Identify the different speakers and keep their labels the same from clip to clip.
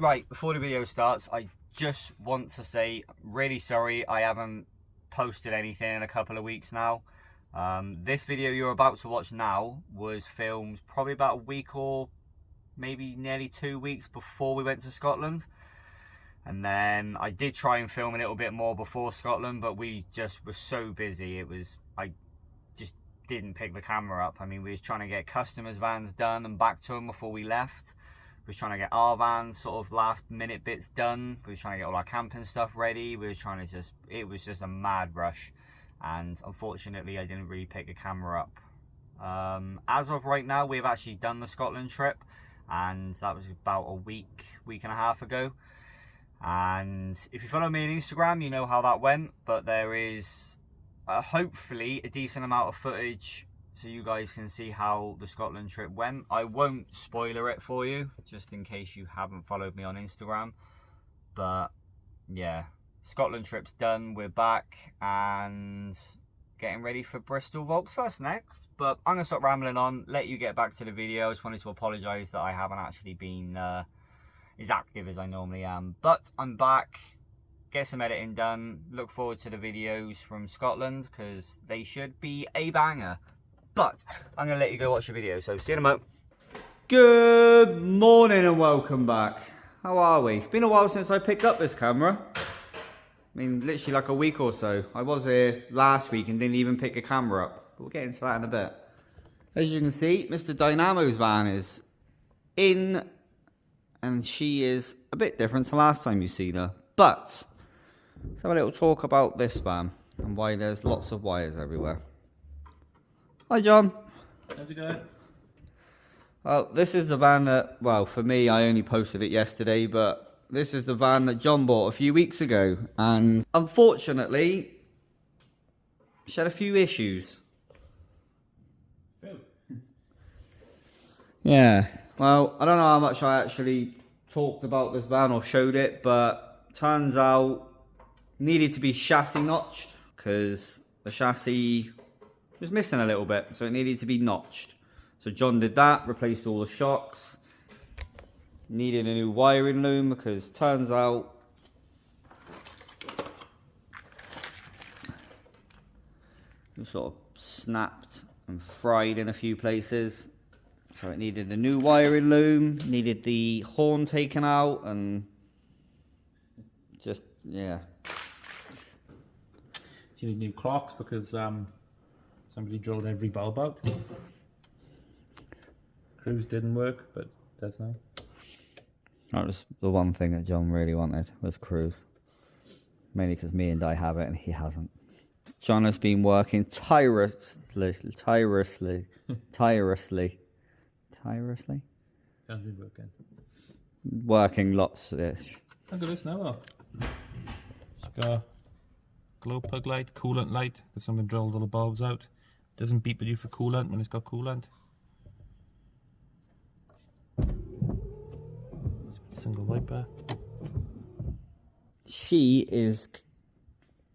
Speaker 1: Right, before the video starts, I just want to say really sorry I haven't posted anything in a couple of weeks now. This video you're about to watch now was filmed probably about a week or maybe nearly 2 weeks before we went to Scotland. And then I did try and film a little bit more before Scotland, but we just were so busy. I just didn't pick the camera up. I mean, we was trying to get customers' vans done and back to them before we left. We was trying to get our vans sort of last minute bits done. We was trying to get all our camping stuff ready. We were trying to it was just a mad rush. And unfortunately, I didn't really pick the camera up. As of right now, we've actually done the Scotland trip. And that was about a week and a half ago. And if you follow me on Instagram, you know how that went. But there is hopefully a decent amount of footage so you guys can see how the Scotland trip went. I won't spoiler it for you, just in case you haven't followed me on Instagram. But yeah, Scotland trip's done. We're back and getting ready for Bristol Volksfest next. But I'm gonna stop rambling on, let you get back to the video. I just wanted to apologise that I haven't actually been as active as I normally am. But I'm back, get some editing done. Look forward to the videos from Scotland because they should be a banger. But I'm going to let you go watch the video, so see you in a moment. Good morning and welcome back. How are we? It's been a while since I picked up this camera. I mean, literally like a week or so. I was here last week and didn't even pick a camera up. But we'll get into that in a bit. As you can see, Mr. Dynamo's van is in, and she is a bit different to last time you seen her. But let's have a little talk about this van and why there's lots of wires everywhere. Hi John.
Speaker 2: How's it going?
Speaker 1: Well, this is the van that, well, for me, I only posted it yesterday, but this is the van that John bought a few weeks ago. And unfortunately, she had a few issues.
Speaker 2: Oh.
Speaker 1: Yeah, well, I don't know how much I actually talked about this van or showed it, but turns out needed to be chassis notched because the chassis was missing a little bit, so it needed to be notched. So John did that, replaced all the shocks, needed a new wiring loom because turns out it sort of snapped and fried in a few places. So it needed a new wiring loom, needed the horn taken out, and just, yeah.
Speaker 2: You need new clocks because somebody drilled every bulb out. Cruise didn't work, but does now.
Speaker 1: That was the one thing that John really wanted, was cruise. Mainly because me and Di have it and he hasn't. John has been working tirelessly.
Speaker 2: How's it been working?
Speaker 1: Working lots-ish.
Speaker 2: Look at this now, look. It's got a glow plug light, coolant light, because someone drilled all the bulbs out. Doesn't beep at you for coolant when it's got coolant. Single wiper.
Speaker 1: She is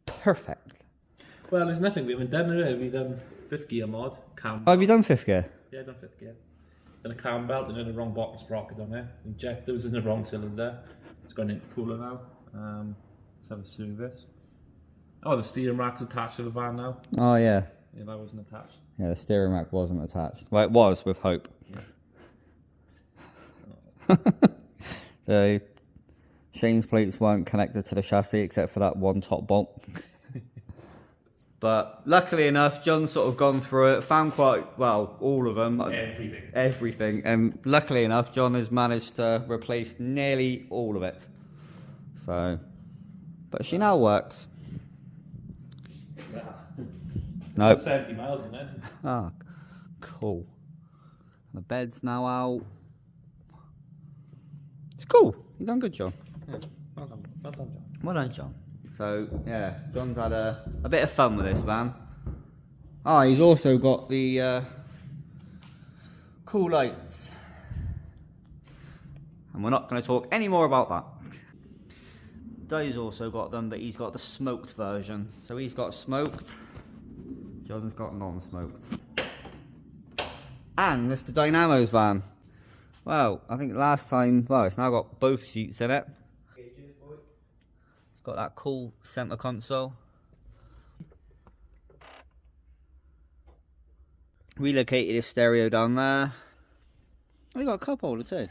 Speaker 1: perfect.
Speaker 2: Well, there's nothing we haven't done, have we? We've done 5th gear mod. Cam.
Speaker 1: Oh, have you done 5th gear?
Speaker 2: Yeah, done 5th gear. Then a cam belt, and then the wrong bottom sprocket on there. Injector was in the wrong cylinder. It's gone into cooler now. Let's have a service. Oh, the steering rack's attached to the van now.
Speaker 1: Oh, yeah.
Speaker 2: Yeah, that wasn't attached.
Speaker 1: Yeah, the steering rack wasn't attached. Well, it was, with hope.
Speaker 2: Yeah.
Speaker 1: The Shane's plates weren't connected to the chassis except for that one top bolt. But luckily enough, John's sort of gone through it, found quite, well, all of them. Everything. And luckily enough, John has managed to replace nearly all of it. So, but she now works.
Speaker 2: No. 70 miles in it.
Speaker 1: Ah, cool. The bed's now out. It's cool. You've done good, John.
Speaker 2: Yeah. Well done, John.
Speaker 1: Well done, John. So, yeah, John's had a bit of fun with this van. Ah, he's also got the cool lights. And we're not going to talk any more about that. Dai's also got them, but he's got the smoked version. So he's got smoked. John's got non-smoked. And Mr. Dynamo's van. Well, I think last time, well, it's now got both seats in it. It's got that cool center console. Relocated his stereo down there. Oh, you got a cup holder too.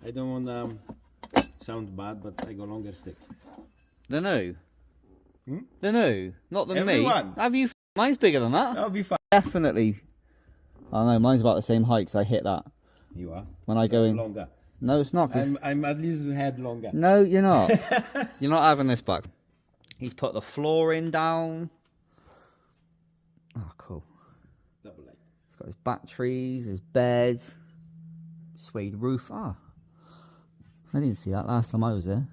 Speaker 3: I don't want sound bad, but I got longer stick.
Speaker 1: The new?
Speaker 3: Hmm?
Speaker 1: The new? Not than
Speaker 3: Everyone.
Speaker 1: me. Have you? Mine's bigger than that.
Speaker 3: That'll be fine.
Speaker 1: Definitely. I know, mine's about the same height because I hit that.
Speaker 3: You are?
Speaker 1: When I go in.
Speaker 3: Longer.
Speaker 1: No, it's not.
Speaker 3: I'm at least head longer.
Speaker 1: No, you're not. You're not having this back. He's put the flooring down. Oh, cool.
Speaker 3: Double light.
Speaker 1: He's got his batteries, his bed, suede roof. Ah, I didn't see that last time I was there.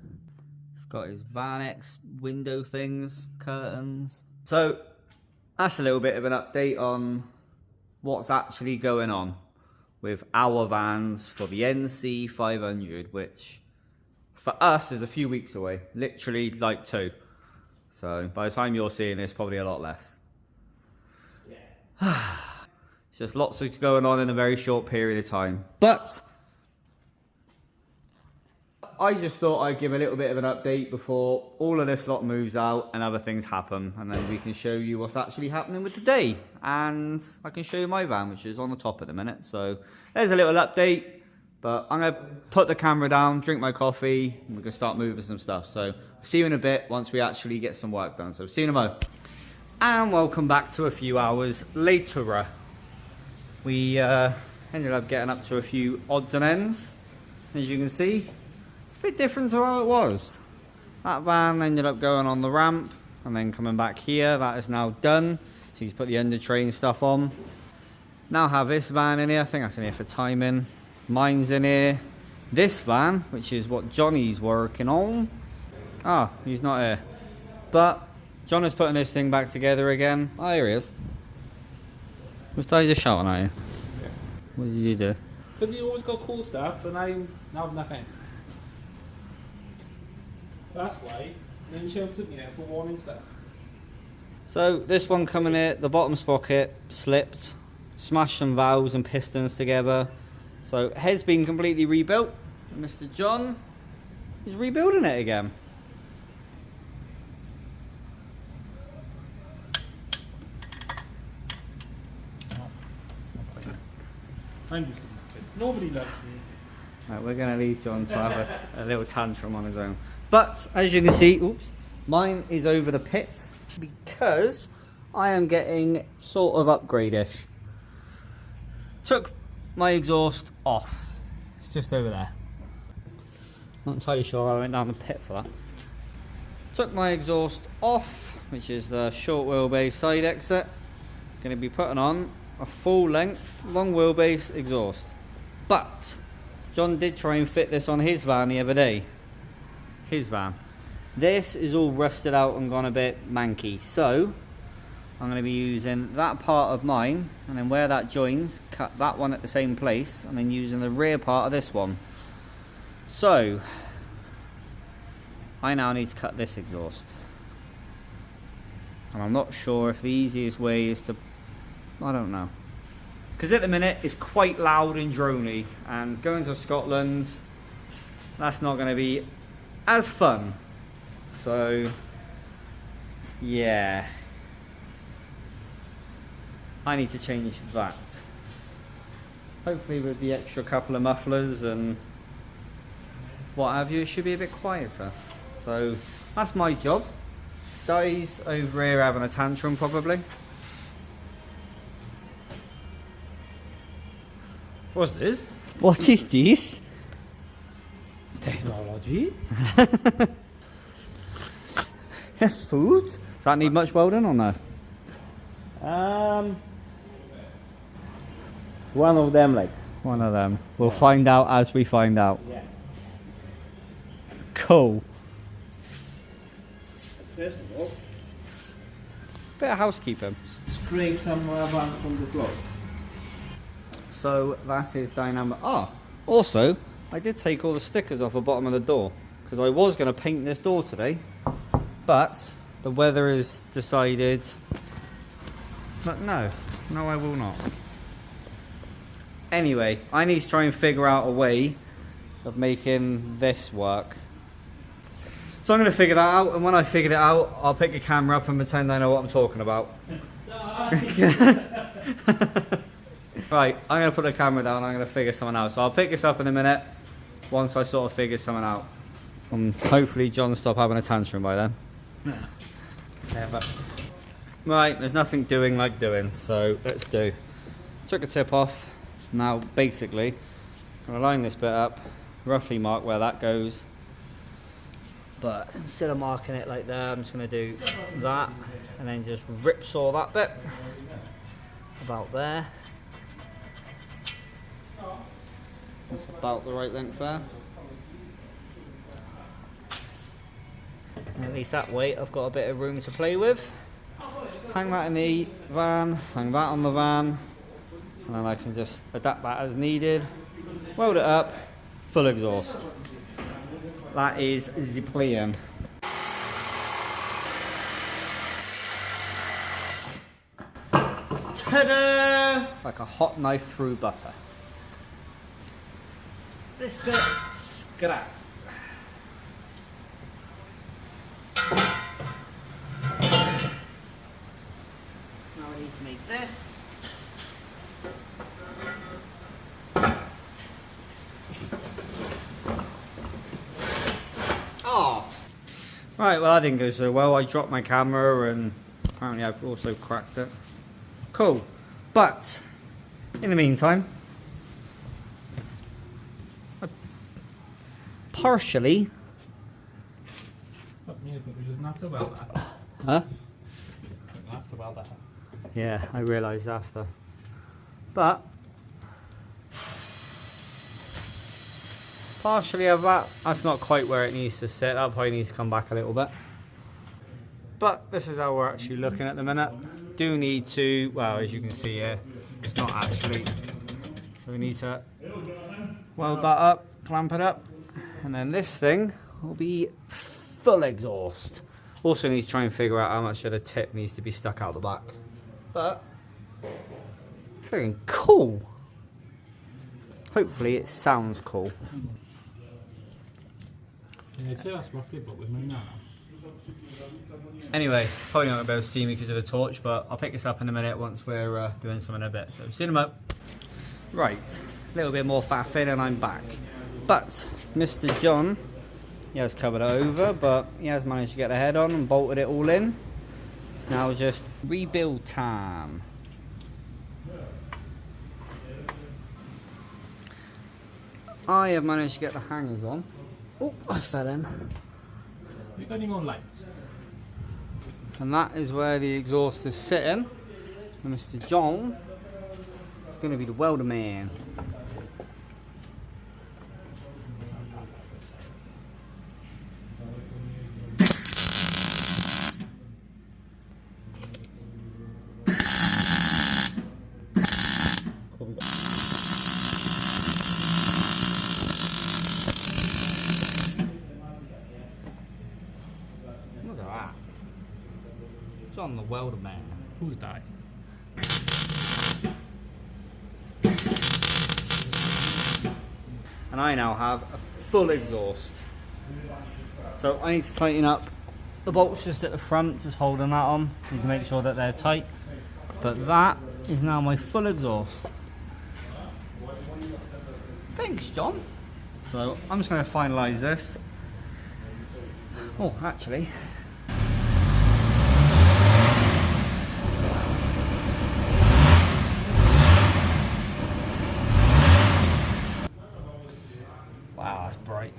Speaker 1: He's got his Van X window things, curtains. So that's a little bit of an update on what's actually going on with our vans for the NC 500, which for us is a few weeks away, literally like 2. So by the time you're seeing this, probably a lot less. Yeah. It's just lots of going on in a very short period of time. But I just thought I'd give a little bit of an update before all of this lot moves out and other things happen, and then we can show you what's actually happening with the day. And I can show you my van, which is on the top at the minute. So there's a little update, but I'm going to put the camera down, drink my coffee, and we're going to start moving some stuff. So see you in a bit once we actually get some work done. So see you in a moment. And welcome back to a few hours later. We ended up getting up to a few odds and ends, as you can see. It's a bit different to how it was. That van ended up going on the ramp and then coming back here. That is now done. So he's put the under train stuff on. Now have this van in here. I think that's in here for timing. Mine's in here. This van, which is what Johnny's working on. Ah, he's not here. But John is putting this thing back together again. Oh, here he is. Was I just shouting at you?
Speaker 2: Yeah.
Speaker 1: What did you do?
Speaker 2: Because you always got cool stuff and I have nothing. That's why. And then you showed me for warning stuff.
Speaker 1: So this one coming here, the bottom sprocket slipped, smashed some valves and pistons together. So head's been completely rebuilt. Mr. John is rebuilding it again.
Speaker 2: I'm just nobody loves me.
Speaker 1: Right, we're going to leave John to have a little tantrum on his own. But as you can see, oops, mine is over the pit because I am getting sort of upgrade-ish. Took my exhaust off. It's just over there. Not entirely sure I went down the pit for that. Took my exhaust off, which is the short wheelbase side exit. Going to be putting on a full length, long wheelbase exhaust. But John did try and fit this on his van the other day. His van. This is all rusted out and gone a bit manky. So I'm going to be using that part of mine, and then where that joins, cut that one at the same place, and then using the rear part of this one. So I now need to cut this exhaust. And I'm not sure if the easiest way is to, I don't know. Because at the minute it's quite loud and drony, and going to Scotland, that's not going to be as fun. So yeah, I need to change that. Hopefully with the extra couple of mufflers and what have you, it should be a bit quieter. So that's my job. Di's over here having a tantrum probably.
Speaker 2: What's this?
Speaker 1: What is this?
Speaker 2: Technology?
Speaker 1: Food? Does that need much welding or no?
Speaker 3: One of them, like.
Speaker 1: One of them. We'll find out as we find out.
Speaker 3: Yeah.
Speaker 1: Cool.
Speaker 3: First of all,
Speaker 1: Bit of housekeeping.
Speaker 3: scrape some vans from the floor.
Speaker 1: So that is dynamic. Ah, also, I did take all the stickers off the bottom of the door because I was going to paint this door today, but the weather has decided that no, I will not. Anyway, I need to try and figure out a way of making this work. So I'm going to figure that out, and when I figure it out, I'll pick a camera up and pretend I know what I'm talking about. Right, I'm going to put the camera down, I'm going to figure something out. So I'll pick this up in a minute, once I sort of figure something out. And hopefully John will stop having a tantrum by then. Yeah, right, there's nothing doing like doing, so let's do. Took the tip off. Now basically, I'm going to line this bit up, roughly mark where that goes. But instead of marking it like there, I'm just going to do that and then just rip saw that bit about there. That's about the right length there. And at least that way I've got a bit of room to play with. Hang that in the van, hang that on the van, and then I can just adapt that as needed. Weld it up, full exhaust. That is the plan. Ta-da! Like a hot knife through butter. This bit, scrap. Now I need to make this. Oh! Right, well that didn't go so well. I dropped my camera and apparently I've also cracked it. Cool. But, in the meantime, I partially...
Speaker 2: Fuck me, but we didn't have to weld that.
Speaker 1: Huh?
Speaker 2: Didn't have to weld that.
Speaker 1: Yeah, I realised after. But partially of that, that's not quite where it needs to sit. That probably needs to come back a little bit. But this is how we're actually looking at the minute. Do need to, well, as you can see here, it's not actually. So we need to weld that up, clamp it up, and then this thing will be full exhaust. Also need to try and figure out how much of the tip needs to be stuck out the back. But freaking cool. Hopefully it sounds cool.
Speaker 2: Yeah, I'd say that's roughly about with me now.
Speaker 1: Anyway, probably not going to be able to see me because of the torch, but I'll pick this up in a minute once we're doing something in a bit. So see you in a moment. Right, a little bit more faffing and I'm back. But Mr. John, he has covered it over, but he has managed to get the head on and bolted it all in. It's now just rebuild time. I have managed to get the hangers on. Oh, I fell in.
Speaker 2: You got any more lights?
Speaker 1: And that is where the exhaust is sitting. And Mr. John is going to be the welder man. Look at that. John the welder man.
Speaker 2: Who's died?
Speaker 1: And I now have a full exhaust. So I need to tighten up the bolts just at the front, just holding that on. Need to make sure that they're tight. But that is now my full exhaust. Thanks, John. So I'm just going to finalise this. Oh, actually. Wow, that's bright.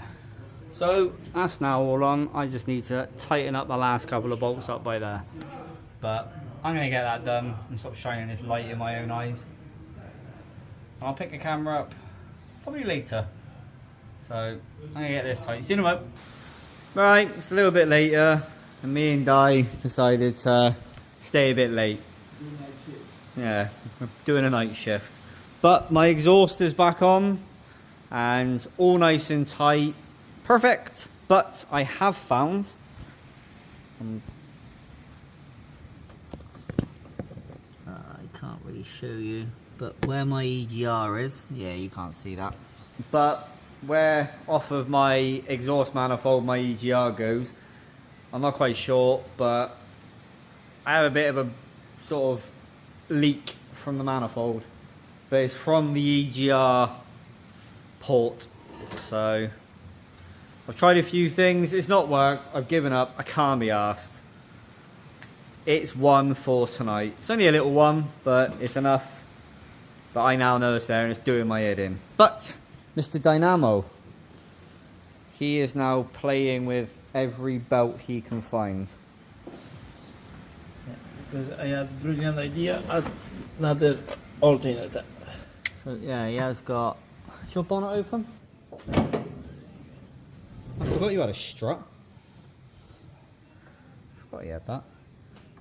Speaker 1: So that's now all on. I just need to tighten up the last couple of bolts up by there. But I'm going to get that done and stop shining this light in my own eyes. And I'll pick the camera up probably later. So I'm going to get this tight. See you in a moment. Right, it's a little bit later and me and Di decided to stay a bit late. Yeah, we're doing a night shift. But my exhaust is back on and all nice and tight. Perfect. But I have found I can't really show you, But where my EGR is, yeah, you can't see that. But where off of my exhaust manifold my EGR goes, I'm not quite sure, but I have a bit of a sort of leak from the manifold. But it's from the EGR port. So I've tried a few things, it's not worked, I've given up, I can't be arsed. It's one for tonight. It's only a little one, but it's enough. But I now know it's there and it's doing my head in. But Mr. Dynamo, he is now playing with every belt he can find.
Speaker 3: Yeah, because I had a brilliant idea at another alternator.
Speaker 1: So yeah, he has got... Is your bonnet open? I forgot you had a strut. Forgot you had that.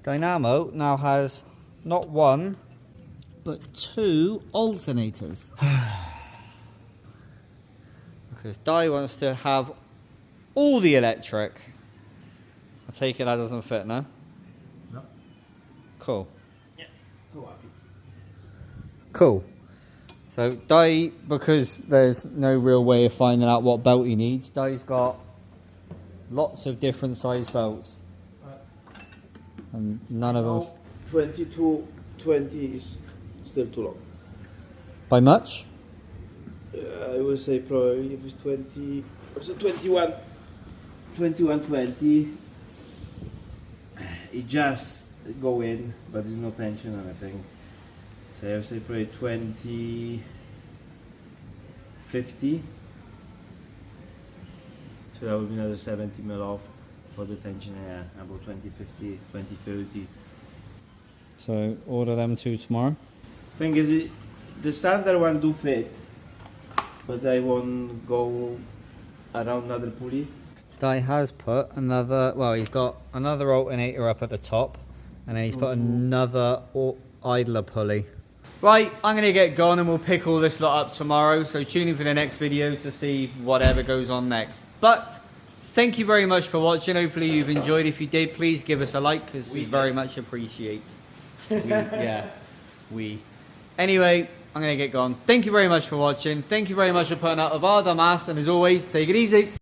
Speaker 1: Dynamo now has not one, but two alternators. Because Di wants to have all the electric. I take it that doesn't fit, no?
Speaker 2: No.
Speaker 1: Cool.
Speaker 3: Yeah, so happy.
Speaker 1: Cool. So Di, because there's no real way of finding out what belt he needs, Di's got lots of different size belts. And none of them...
Speaker 3: 22, 20 is still too long.
Speaker 1: By much?
Speaker 3: I would say probably if it's 20, or so 21, 21, 20, it just go in, but there's no tension or anything. So I would say probably 20, 50. So that would be another 70 mil off for the tension, yeah, about 20, 50, 20, 30.
Speaker 1: So order them two tomorrow.
Speaker 3: Thing is, the standard one do fit, but I won't go around another pulley.
Speaker 1: Di has put another, well, he's got another alternator up at the top, and then he's put another idler pulley. Right, I'm going to get gone and we'll pick all this lot up tomorrow, so tune in for the next video to see whatever goes on next. But thank you very much for watching. Hopefully you've enjoyed. If you did, please give us a like, because we very much appreciate. Anyway, I'm going to get gone. Thank you very much for watching. Thank you very much for putting up with our dumb ass, and as always, take it easy.